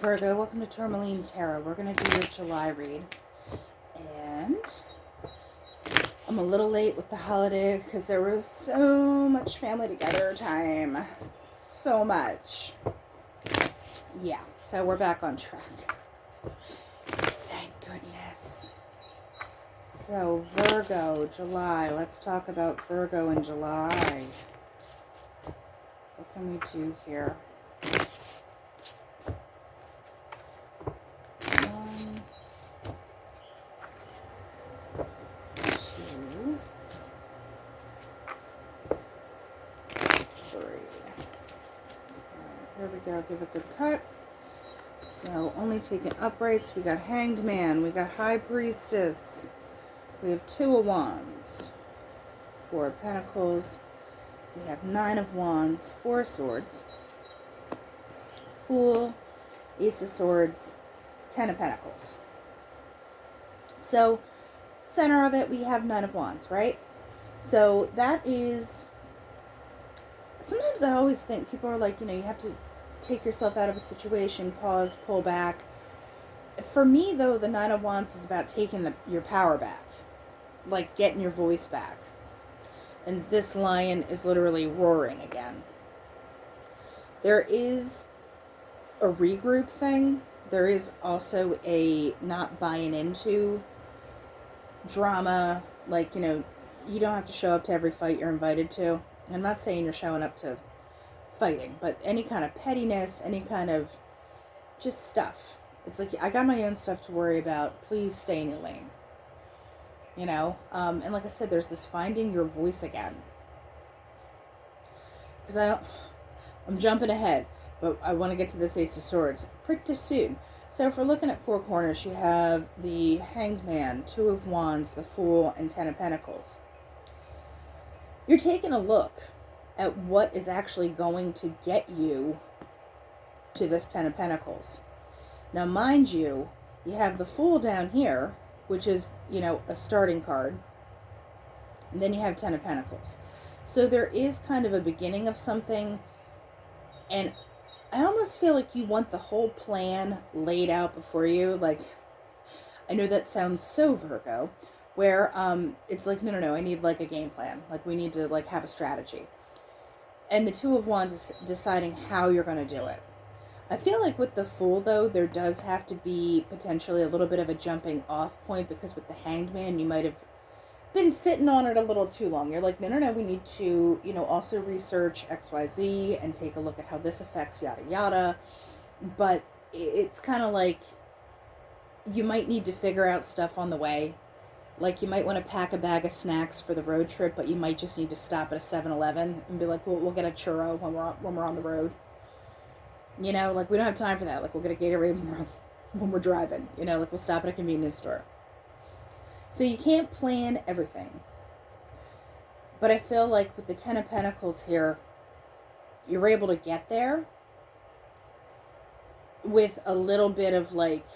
Virgo, welcome to Tourmaline Tarot. We're going to do your July read. And I'm a little late with the holiday because there was so much family together time. So much. Yeah, so we're back on track. Thank goodness. So Virgo, July. Let's talk about Virgo in July. What can we do here? Here we go, give a good cut. So only taking uprights. We got Hanged Man, we got High Priestess, we have Two of Wands, Four of Pentacles, we have Nine of Wands, Four of Swords, Fool, Ace of Swords, Ten of Pentacles. So center of it we have Nine of Wands, right? So that is, sometimes I always think people are like, you have to take yourself out of a situation, pause, pull back. For me, though, the Nine of Wands is about taking your power back, like getting your voice back. And this lion is literally roaring again. There is a regroup thing. There is also a not buying into drama. Like, you don't have to show up to every fight you're invited to. I'm not saying you're showing up to fighting, but any kind of pettiness, any kind of just stuff. It's like, I got my own stuff to worry about. Please stay in your lane. And like I said, there's this finding your voice again. Because I'm jumping ahead, but I want to get to this Ace of Swords pretty soon. So if we're looking at four corners, you have the Hanged Man, Two of Wands, the Fool, and Ten of Pentacles. You're taking a look at what is actually going to get you to this Ten of Pentacles. Now, mind you, you have the Fool down here, which is, a starting card. And then you have Ten of Pentacles. So there is kind of a beginning of something. And I almost feel like you want the whole plan laid out before you. Like, I know that sounds so Virgo, where it's like, no, I need like a game plan. Like, we need to like have a strategy. And the Two of Wands is deciding how you're going to do it. I feel like with the Fool, though, there does have to be potentially a little bit of a jumping off point, because with the Hanged Man, you might have been sitting on it a little too long. You're like, no, we need to, also research XYZ and take a look at how this affects yada yada. But it's kind of like you might need to figure out stuff on the way. Like, you might want to pack a bag of snacks for the road trip, but you might just need to stop at a 7-Eleven and be like, we'll get a churro when we're on the road. Like, we don't have time for that. Like, we'll get a Gatorade when we're driving. Like, we'll stop at a convenience store. So you can't plan everything. But I feel like with the Ten of Pentacles here, you're able to get there with a little bit of like,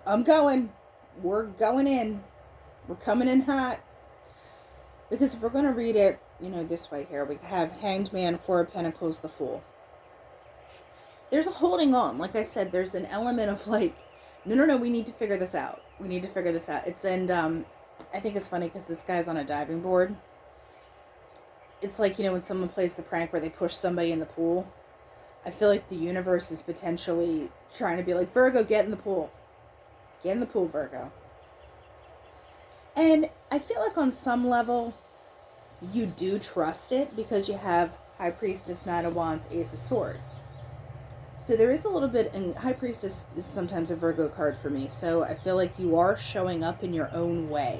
we're going in. We're coming in hot. Because if we're going to read it, this way here, we have Hanged Man, Four of Pentacles, the Fool. There's a holding on. Like I said, there's an element of like, no, we need to figure this out. We need to figure this out. I think it's funny because this guy's on a diving board. It's like, when someone plays the prank where they push somebody in the pool. I feel like the universe is potentially trying to be like, Virgo, get in the pool. Get in the pool, Virgo. And I feel like on some level, you do trust it because you have High Priestess, Nine of Wands, Ace of Swords. So there is a little bit, and High Priestess is sometimes a Virgo card for me, so I feel like you are showing up in your own way.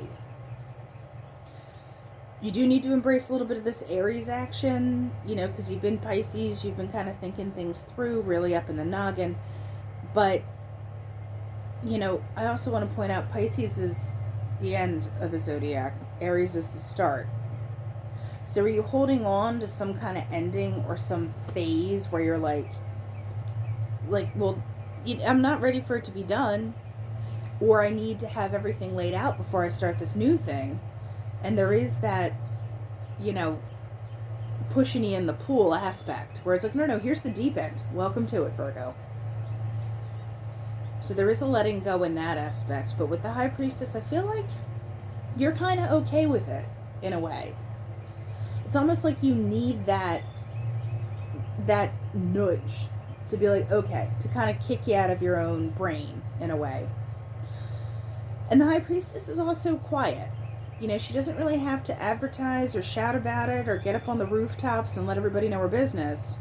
You do need to embrace a little bit of this Aries action, because you've been Pisces, you've been kind of thinking things through, really up in the noggin. But, I also want to point out Pisces is the end of the zodiac. Aries is the start. So are you holding on to some kind of ending or some phase where you're like, well, I'm not ready for it to be done, or I need to have everything laid out before I start this new thing. And there is that, pushing you in the pool aspect, where it's like, no, here's the deep end. Welcome to it, Virgo. So there is a letting go in that aspect. But with the High Priestess, I feel like you're kind of okay with it in a way. It's almost like you need that nudge to be like, okay, to kind of kick you out of your own brain in a way. And the High Priestess is also quiet. You know, she doesn't really have to advertise or shout about it or get up on the rooftops and let everybody know her business.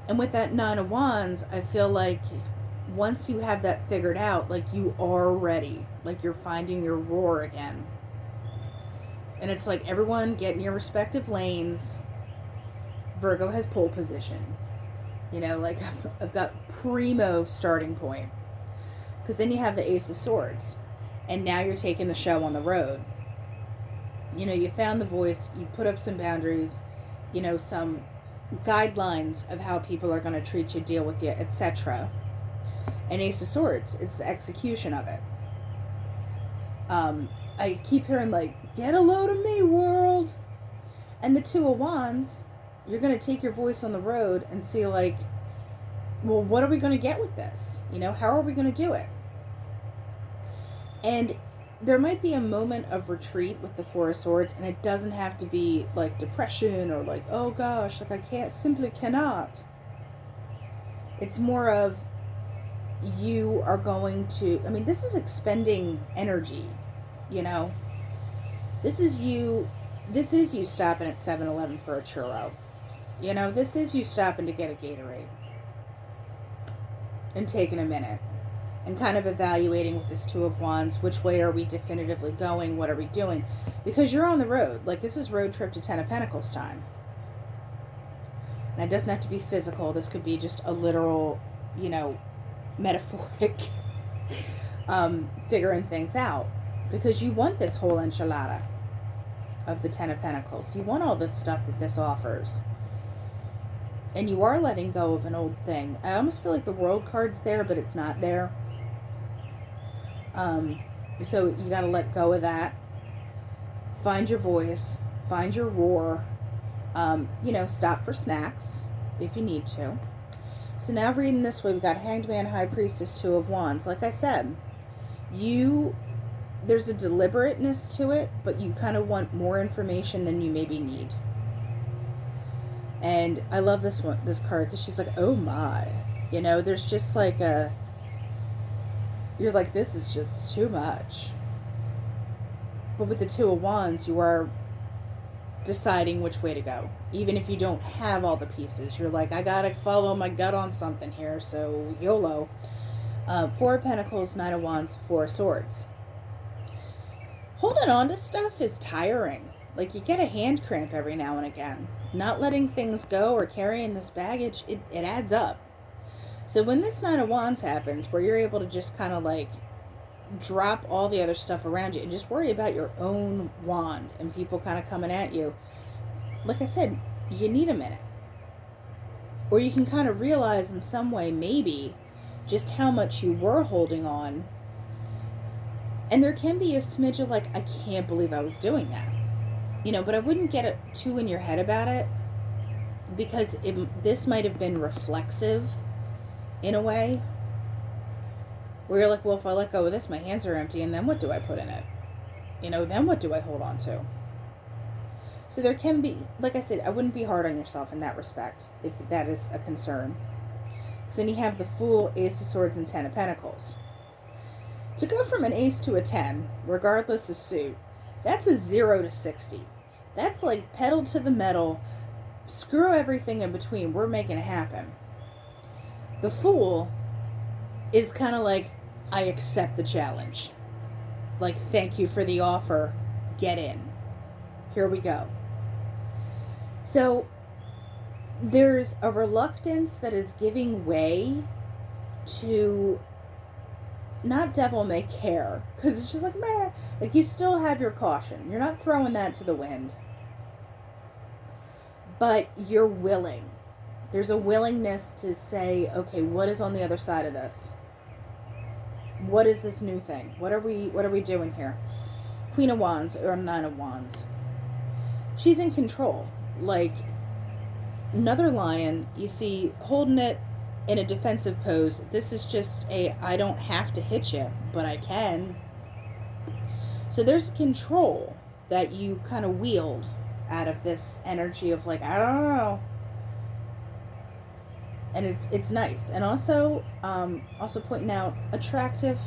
And with that Nine of Wands, I feel like once you have that figured out, like you are ready. Like you're finding your roar again. And it's like everyone get in your respective lanes. Virgo has pole position. You know, like I've got primo starting point. Because then you have the Ace of Swords. And now you're taking the show on the road. You know, you found the voice, you put up some boundaries, you know, some guidelines of how people are going to treat you, deal with you, etc. And Ace of Swords is the execution of it. I keep hearing like, get a load of me, world. And the Two of Wands, you're going to take your voice on the road and see like, well, what are we going to get with this? You know, how are we going to do it? And there might be a moment of retreat with the Four of Swords, and it doesn't have to be like depression or like, oh gosh, like I simply cannot. It's more of you are going to, I mean, this is expending energy, you know. This is you stopping at 7-Eleven for a churro. You know, this is you stopping to get a Gatorade and taking a minute and kind of evaluating with this Two of Wands, which way are we definitively going? What are we doing? Because you're on the road. Like, this is road trip to Ten of Pentacles time. And it doesn't have to be physical. This could be just a literal, you know, metaphoric figuring things out. Because you want this whole enchilada of the Ten of Pentacles. You want all this stuff that this offers. And you are letting go of an old thing. I almost feel like the World card's there, but it's not there. So you got to let go of that. Find your voice. Find your roar. You know, stop for snacks if you need to. So now reading this way, we've got Hanged Man, High Priestess, Two of Wands. Like I said, there's a deliberateness to it, but you kind of want more information than you maybe need. And I love this card, because she's like, oh my. You know, there's just like you're like, this is just too much. But with the Two of Wands, you are deciding which way to go. Even if you don't have all the pieces, you're like, I gotta follow my gut on something here, so YOLO. Four of Pentacles, Nine of Wands, Four of Swords. Holding on to stuff is tiring. Like, you get a hand cramp every now and again. Not letting things go or carrying this baggage, it adds up. So when this Nine of Wands happens, where you're able to just kind of like drop all the other stuff around you and just worry about your own wand and people kind of coming at you, like I said, you need a minute. Or you can kind of realize in some way, maybe, just how much you were holding on. And there can be a smidge of like, I can't believe I was doing that. You know, but I wouldn't get it too in your head about it, because this might have been reflexive in a way, where you're like, well, if I let go of this, my hands are empty, and then what do I put in it? You know, then what do I hold on to? So there can be, like I said, I wouldn't be hard on yourself in that respect, if that is a concern. Because then you have the Fool, Ace of Swords, and Ten of Pentacles. To go from an ace to a 10, regardless of suit, that's a 0 to 60. That's like pedal to the metal, screw everything in between, we're making it happen. The Fool is kind of like, I accept the challenge. Like, thank you for the offer, get in. Here we go. So there's a reluctance that is giving way to not devil may care, because it's just like, meh. Like, you still have your caution. You're not throwing that to the wind. But you're willing. There's a willingness to say, okay, what is on the other side of this? What is this new thing? What are we doing here? Queen of Wands, or Nine of Wands. She's in control. Like, another lion, you see, holding it in a defensive pose. This is just I don't have to hit you, but I can. So there's control that you kind of wield out of this energy of like, I don't know. And it's nice. And also pointing out attractive.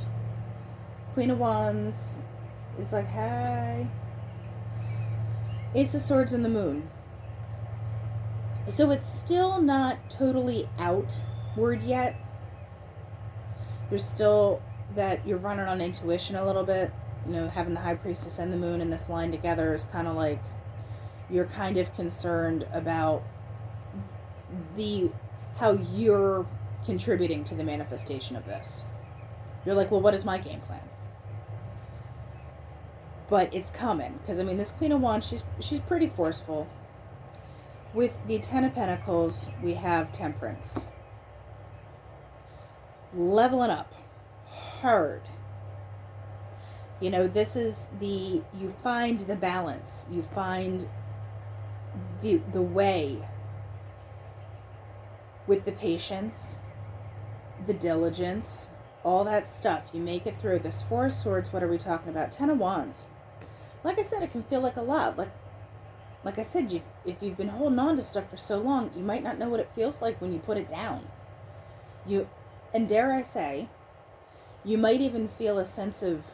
Queen of Wands is like, hi. Ace of Swords and the Moon. So it's still not totally outward yet. There's still that you're running on intuition a little bit. You know, having the High Priestess and the Moon in this line together is kind of like you're kind of concerned about how you're contributing to the manifestation of this. You're like, well, what is my game plan? But it's coming, because I mean, this Queen of Wands, she's pretty forceful. With the Ten of Pentacles, we have Temperance. Leveling up hard. You know, this is you find the balance. You find the way with the patience, the diligence, all that stuff. You make it through. This Four of Swords, what are we talking about? Ten of Wands. Like I said, it can feel like a lot. Like I said, if you've been holding on to stuff for so long, you might not know what it feels like when you put it down. And dare I say, you might even feel a sense of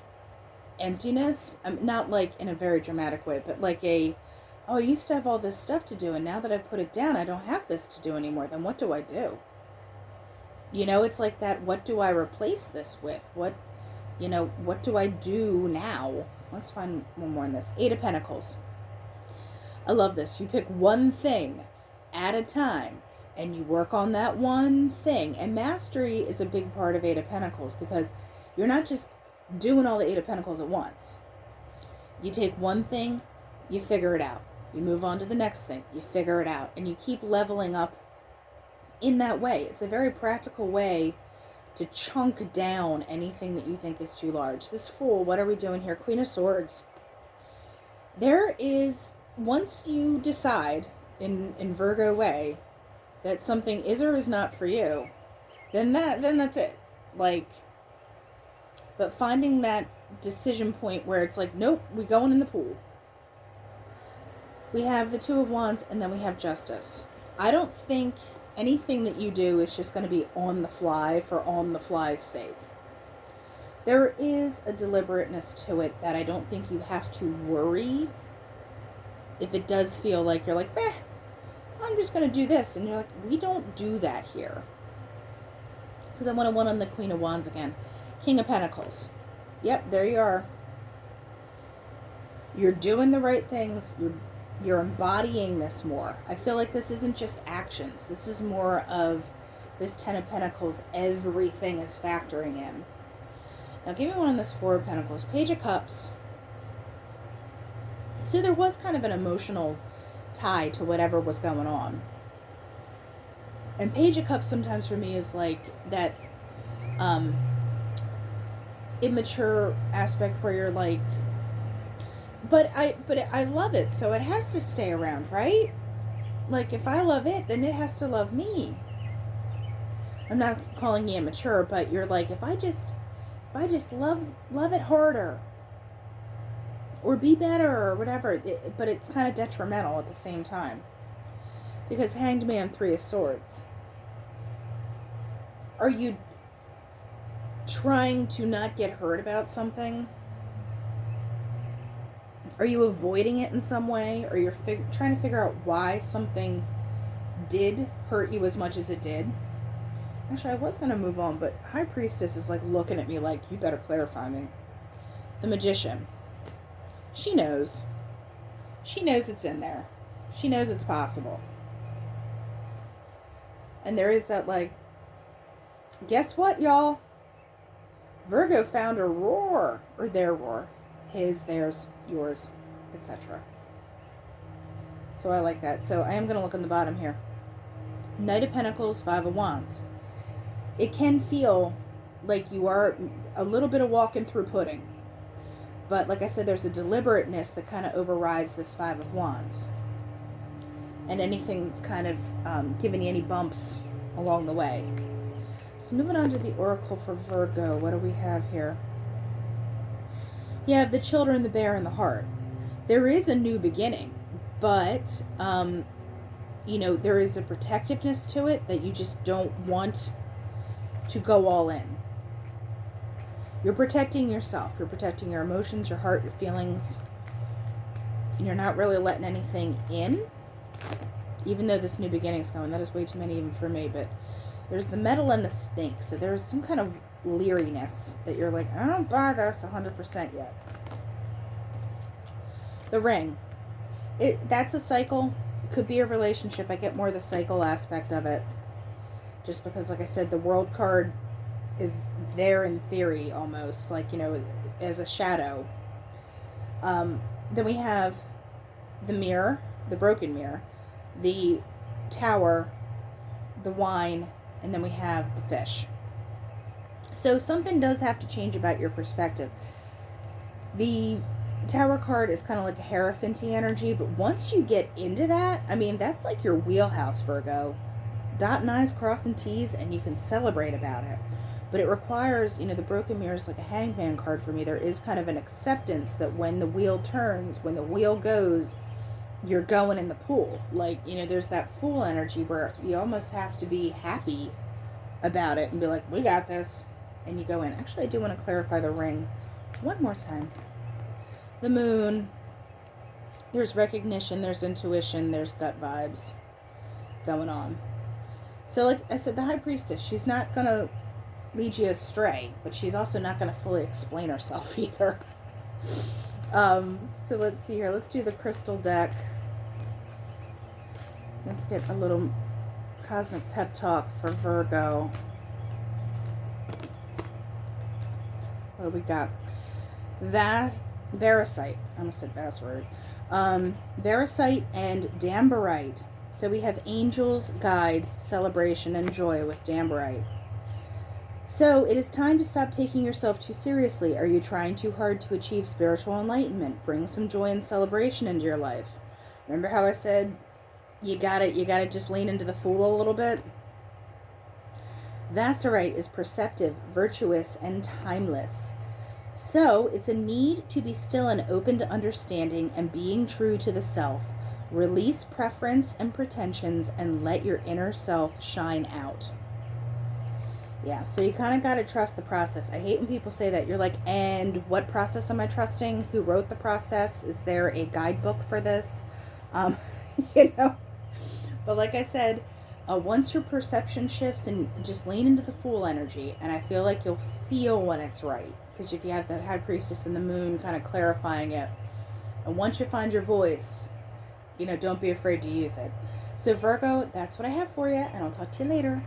emptiness. Not like in a very dramatic way, but like I used to have all this stuff to do, and now that I put it down, I don't have this to do anymore. Then what do I do? You know, it's like that, what do I replace this with? What do I do now? Let's find one more in this. Eight of Pentacles. I love this. You pick one thing at a time, and you work on that one thing. And mastery is a big part of Eight of Pentacles, because you're not just doing all the Eight of Pentacles at once. You take one thing, you figure it out. You move on to the next thing, you figure it out. And you keep leveling up in that way. It's a very practical way to chunk down anything that you think is too large. This Fool, what are we doing here? Queen of Swords. There is, once you decide in Virgo way that something is or is not for you, then that's it. Like, but finding that decision point where it's like, nope, we're going in the pool. We have the Two of Wands, and then we have Justice. I don't think anything that you do is just going to be on the fly for on the fly's sake. There is a deliberateness to it that I don't think you have to worry if it does feel like you're like, I'm just going to do this. And you're like, we don't do that here. Because I want to one on the Queen of Wands again. King of Pentacles. Yep, there you are. You're doing the right things. You're embodying this more. I feel like this isn't just actions. This is more of this Ten of Pentacles. Everything is factoring in. Now give me one on this Four of Pentacles. Page of Cups. So there was kind of an emotional tie to whatever was going on. And Page of Cups sometimes for me is like that immature aspect where you're like, but I love it, so it has to stay around, right? Like, if I love it, then it has to love me. I'm not calling you immature, but you're like, if I just love it harder, or be better, or whatever, but it's kind of detrimental at the same time. Because Hanged Man, Three of Swords. Are you trying to not get hurt about something? Are you avoiding it in some way? Or you're trying to figure out why something did hurt you as much as it did? Actually, I was going to move on, but High Priestess is like looking at me like, you better clarify me. The Magician. She knows. She knows it's in there. She knows it's possible. And there is that like, guess what, y'all? Virgo found a roar, or their roar. His, theirs, yours, etc. So I like that. So I am going to look on the bottom here. Knight of Pentacles, Five of Wands. It can feel like you are a little bit of walking through pudding. But like I said, there's a deliberateness that kind of overrides this Five of Wands. And anything that's kind of giving you any bumps along the way. So moving on to the oracle for Virgo, what do we have here? You have the children, the bear, and the heart. There is a new beginning, but there is a protectiveness to it that you just don't want to go all in. You're protecting yourself. You're protecting your emotions, your heart, your feelings. And you're not really letting anything in. Even though this new beginning's going. That is way too many even for me. But there's the metal and the snake. So there's some kind of leeriness that you're like, I don't buy this 100% yet. The ring. That's a cycle. It could be a relationship. I get more the cycle aspect of it. Just because, like I said, the world card is there in theory almost. Like, as a shadow. Then we have the mirror. The broken mirror. The tower. The wine. And then we have the fish. So something does have to change about your perspective. The Tower card is kind of like a Hierophant-y energy, but once you get into that, that's like your wheelhouse, Virgo. Dotting I's, crossing T's, and you can celebrate about it. But it requires, the broken mirror is like a hangman card for me. There is kind of an acceptance that when the wheel turns, when the wheel goes, you're going in the pool. Like, there's that fool energy where you almost have to be happy about it and be like, we got this. And you go in. Actually, I do want to clarify the ring one more time. The moon, there's recognition, there's intuition, there's gut vibes going on. So like I said, the High Priestess, she's not going to lead you astray, but she's also not going to fully explain herself either. So let's see here. Let's do the crystal deck. Let's get a little cosmic pep talk for Virgo. What do we got? Varicite. I almost said Vassarite. Varicite and Dambarite. So we have angels, guides, celebration, and joy with Dambarite. So it is time to stop taking yourself too seriously. Are you trying too hard to achieve spiritual enlightenment? Bring some joy and celebration into your life. Remember how I said you gotta just lean into the fool a little bit? Vassarite is perceptive, virtuous, and timeless. So, it's a need to be still and open to understanding and being true to the self. Release preference and pretensions and let your inner self shine out. Yeah, so you kind of got to trust the process. I hate when people say that. You're like, and what process am I trusting? Who wrote the process? Is there a guidebook for this? But like I said, once your perception shifts and just lean into the fool energy, and I feel like you'll feel when it's right. Because if you have the High Priestess and the Moon kind of clarifying it. And once you find your voice, don't be afraid to use it. So Virgo, that's what I have for you. And I'll talk to you later.